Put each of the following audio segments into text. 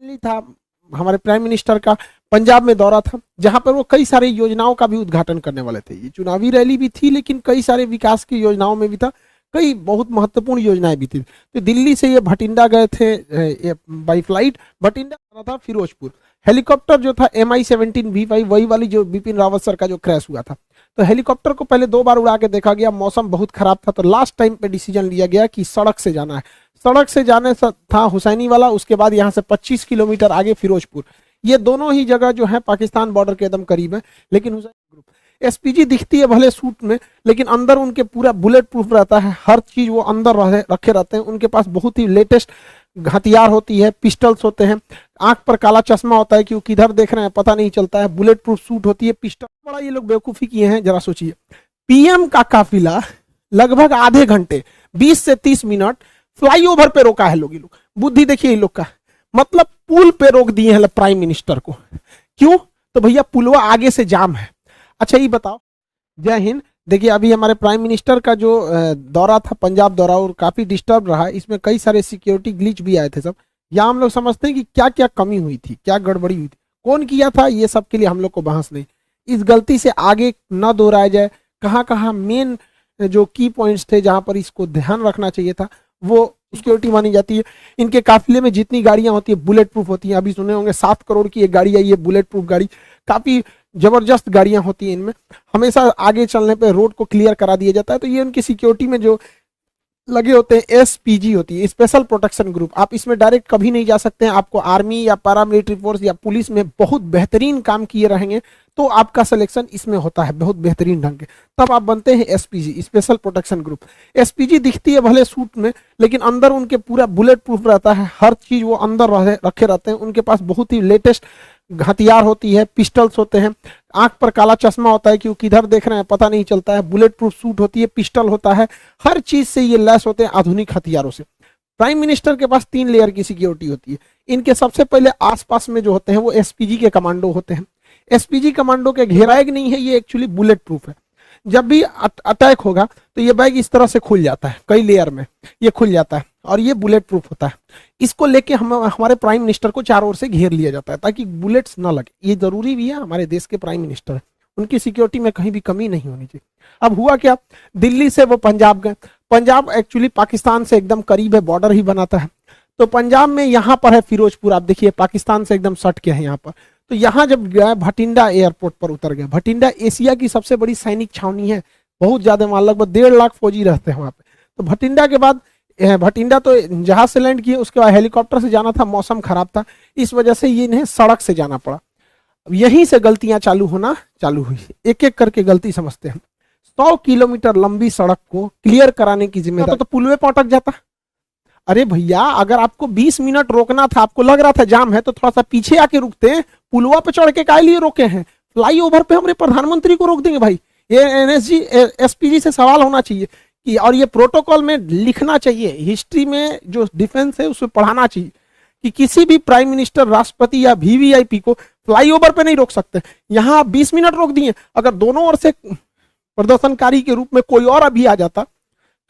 था हमारे prime minister का पंजाब में दौरा था, जहां पर वो कई सारी योजनाओं का भी उद्घाटन करने वाले थे। ये चुनावी रैली भी थी, लेकिन कई सारे विकास की योजनाओं में भी था, कई बहुत महत्वपूर्ण योजनाएं भी थी। तो दिल्ली से ये भटिंडा गए थे बाई फ्लाइट। भटिंडा जाना था फिरोजपुर। हेलीकॉप्टर जो था MI-17V5 वही वाली जो बिपिन रावत सर का जो क्रैश हुआ था। तो हेलीकॉप्टर को पहले 2 बार उड़ा के देखा गया, मौसम बहुत खराब था, तो लास्ट टाइम पे डिसीजन लिया गया कि सड़क से जाना है। सड़क से जाने था हुसैनी वाला, उसके बाद यहाँ से 25 किलोमीटर आगे फिरोजपुर। ये दोनों ही जगह जो है पाकिस्तान बॉर्डर के एकदम करीब है। लेकिन हुसैनी ग्रुप SPG दिखती है भले सूट में, लेकिन अंदर उनके पूरा बुलेट प्रूफ रहता है, हर चीज वो अंदर रखे रहते हैं। उनके पास बहुत ही लेटेस्ट हथियार होती है, पिस्टल्स होते हैं, आंख पर काला चश्मा होता है कि वो किधर देख रहे हैं पता नहीं चलता है, बुलेट प्रूफ सूट होती है, पिस्टल। बड़ा ये लोग बेवकूफी किए हैं, जरा सोचिए। PM का काफिला लगभग आधे घंटे 20 से 30 मिनट फ्लाईओवर पे रोका है लोग। ये लोग बुद्धि देखिए इन लोग का, मतलब पुल पे रोक दिए हैं प्राइम मिनिस्टर को। क्यों? तो भैया पुलवा आगे से जाम है। अच्छा ये बताओ, जय हिंद। देखिए अभी हमारे प्राइम मिनिस्टर का जो दौरा था, पंजाब दौरा, और काफी डिस्टर्ब रहा। इसमें कई सारे सिक्योरिटी ग्लिच भी आए थे सब। यहाँ हम लोग समझते हैं कि क्या क्या कमी हुई थी, क्या गड़बड़ी हुई थी, कौन किया था, ये सब के लिए हम लोग को बहस नहीं। इस गलती से आगे न दोहराया जाए। कहाँ कहाँ मेन जो की पॉइंट्स थे जहां पर इसको ध्यान रखना चाहिए था, वो सिक्योरिटी मानी जाती है। इनके काफिले में जितनी गाड़ियां होती है बुलेट प्रूफ होती हैं। अभी सुने होंगे 7 करोड़ की एक गाड़ी आई है बुलेट प्रूफ गाड़ी, काफी जबरदस्त गाड़ियां होती हैं इनमें। हमेशा आगे चलने पे रोड को क्लियर करा दिया जाता है। तो ये उनकी सिक्योरिटी में जो लगे होते हैं SPG होती है, स्पेशल प्रोटेक्शन ग्रुप। आप इसमें डायरेक्ट कभी नहीं जा सकते हैं। आपको आर्मी या पैरामिलिट्री फोर्स या पुलिस में बहुत बेहतरीन काम किए रहेंगे तो आपका सिलेक्शन इसमें होता है बहुत बेहतरीन ढंग के, तब आप बनते हैं SPG, special protection group. SPG दिखती है भले सूट में, लेकिन अंदर उनके पूरा बुलेट प्रूफ रहता है, हर चीज वो अंदर रखे रहते हैं। उनके पास बहुत ही लेटेस्ट हथियार होती है, पिस्टल्स होते हैं, आंख पर काला चश्मा होता है कि वो किधर देख रहे हैं पता नहीं चलता है, बुलेट प्रूफ सूट होती है, पिस्टल होता है, हर चीज से ये लैस होते हैं आधुनिक हथियारों से। प्राइम मिनिस्टर के पास 3 लेयर की सिक्योरिटी होती है। इनके सबसे पहले आसपास में जो होते हैं वो SPG के कमांडो होते हैं। SPG कमांडो के घेराएग नहीं है, ये एक्चुअली बुलेट प्रूफ है। जब भी अटैक होगा तो ये बैग इस तरह से खुल जाता है, कई लेयर में ये खुल जाता है, और ये बुलेट प्रूफ होता है। इसको लेके हमारे प्राइम मिनिस्टर को चारों ओर से घेर लिया जाता है ताकि बुलेट्स ना लगे। ये जरूरी भी है, हमारे देश के प्राइम मिनिस्टर है, उनकी सिक्योरिटी में कहीं भी कमी नहीं होनी चाहिए। अब हुआ क्या, दिल्ली से वो पंजाब गए। पंजाब एक्चुअली पाकिस्तान से एकदम करीब है, बॉर्डर ही बनाता है। तो पंजाब में यहाँ पर है फिरोजपुर, आप देखिए पाकिस्तान से एकदम सट के है यहाँ पर। तो यहाँ जब गए भटिंडा एयरपोर्ट पर उतर गए। भटिंडा एशिया की सबसे बड़ी सैनिक छावनी है, बहुत ज्यादा वहां लगभग 1.5 लाख फौजी रहते हैं वहां पे। तो भटिंडा के बाद, भटिंडा तो जहाज से लैंड किए, उसके बाद हेलीकॉप्टर से जाना था, मौसम खराब था, इस वजह से ये इन्हें सड़क से जाना पड़ा। यहीं से गलतियां चालू हुई, एक एक करके गलती समझते हैं। 100 किलोमीटर लंबी सड़क को क्लियर कराने की जिम्मेदारी तो पुल में पटक जाता। अरे भैया अगर आपको 20 मिनट रोकना था, आपको लग रहा था जाम है, तो थोड़ा सा पीछे आके रुकते हैं। पुलवा पे चढ़ के काय लिए रोके हैं? फ्लाईओवर पे हमारे प्रधानमंत्री को रोक देंगे भाई? ये NSG SPG से सवाल होना चाहिए कि, और ये प्रोटोकॉल में लिखना चाहिए, हिस्ट्री में जो डिफेंस है उसमें पढ़ाना चाहिए कि किसी भी प्राइम मिनिस्टर, राष्ट्रपति या VVIP को फ्लाईओवर पे नहीं रोक सकते। यहाँ 20 मिनट रोक दिए। अगर दोनों ओर से प्रदर्शनकारी के रूप में कोई और अभी आ जाता,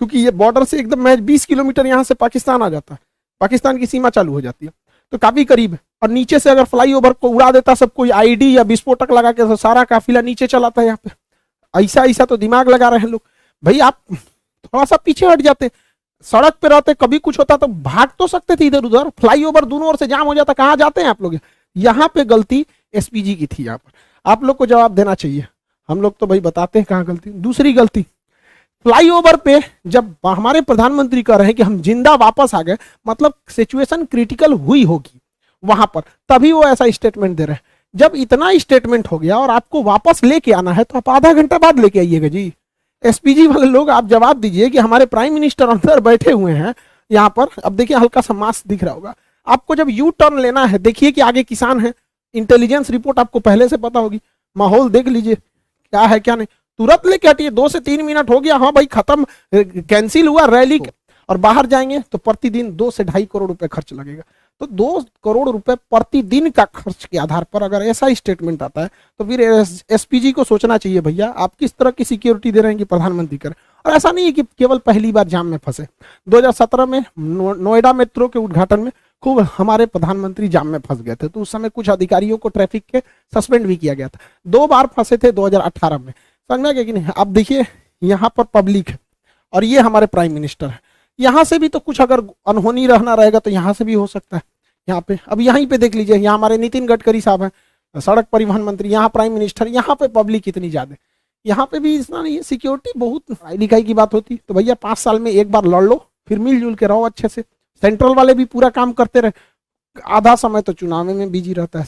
क्योंकि ये बॉर्डर से एकदम महज 20 किलोमीटर यहाँ से पाकिस्तान आ जाता है, पाकिस्तान की सीमा चालू हो जाती है, तो काफी करीब है। और नीचे से अगर फ्लाईओवर को उड़ा देता सब कोई ID या विस्फोटक लगा के, तो सारा काफिला नीचे चलाता है यहाँ पे। ऐसा तो दिमाग लगा रहे हैं लोग। भाई आप थोड़ा सा पीछे हट जाते, सड़क पे रहते, कभी कुछ होता तो भाग तो सकते थे इधर उधर। फ्लाईओवर दोनों ओर से जाम हो जाता, कहाँ जाते हैं आप लोग? यहाँ पे गलती SPG की थी। यहाँ पर आप लोग को जवाब देना चाहिए। हम लोग तो भाई बताते हैं कहाँ गलती। दूसरी गलती, फ्लाईओवर पे जब हमारे प्रधानमंत्री कह रहे हैं कि हम जिंदा वापस आ गए, मतलब सिचुएशन क्रिटिकल हुई होगी वहां पर, तभी वो ऐसा स्टेटमेंट दे रहे हैं। जब इतना स्टेटमेंट हो गया और आपको वापस लेके आना है, तो आप आधा घंटा बाद लेके आइएगा जी। SPG वाले लोग आप जवाब दीजिए कि हमारे प्राइम मिनिस्टर अंदर बैठे हुए हैं यहाँ पर। अब देखिए हल्का सा मास्क दिख रहा होगा आपको। जब यू टर्न लेना है, देखिए कि आगे किसान है, इंटेलिजेंस रिपोर्ट आपको पहले से पता होगी, माहौल देख लीजिए क्या है क्या नहीं, तुरंत लेके हटिए। 2 से 3 मिनट हो गया, हाँ भाई खत्म, कैंसिल हुआ रैली, और बाहर जाएंगे तो प्रतिदिन 2 से 2.5 करोड़ रुपए खर्च लगेगा। तो 2 करोड़ रुपए प्रतिदिन का खर्च के आधार पर अगर ऐसा स्टेटमेंट आता है, तो फिर SPG को सोचना चाहिए भैया आप किस तरह की सिक्योरिटी दे रहे हैं कि प्रधानमंत्री करें। और ऐसा नहीं है कि केवल पहली बार जाम में फंसे। 2017 में नोएडा मेट्रो के उद्घाटन में खूब हमारे प्रधानमंत्री जाम में फंस गए थे, तो उस समय कुछ अधिकारियों को ट्रैफिक के सस्पेंड भी किया गया था। 2 बार फंसे थे 2018 में, समझ में आ गया कि नहीं। अब देखिए यहाँ पर पब्लिक है और ये हमारे प्राइम मिनिस्टर है, यहाँ से भी तो कुछ अगर अनहोनी रहना रहेगा तो यहाँ से भी हो सकता है। यहाँ पे अब यहीं पे देख लीजिए, यहाँ हमारे नितिन गडकरी साहब हैं, सड़क परिवहन मंत्री, यहाँ प्राइम मिनिस्टर, यहाँ पे पब्लिक इतनी ज्यादा, यहाँ पे भी इतना नहीं है। सिक्योरिटी बहुत, पढ़ाई लिखाई की बात होती तो भैया 5 साल में एक बार लड़ लो, फिर मिलजुल के रहो अच्छे से। सेंट्रल वाले भी पूरा काम करते रहे, आधा समय तो चुनाव में बिजी रहता है।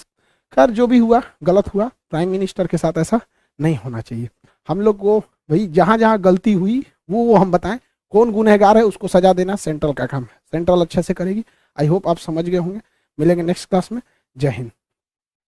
खैर जो भी हुआ गलत हुआ, प्राइम मिनिस्टर के साथ ऐसा नहीं होना चाहिए। हम लोग को भाई जहां जहां गलती हुई वो हम बताएं, कौन गुनहगार है उसको सजा देना सेंट्रल का काम है, सेंट्रल अच्छे से करेगी। आई होप आप समझ गए होंगे। मिलेंगे नेक्स्ट क्लास में। जय हिंद।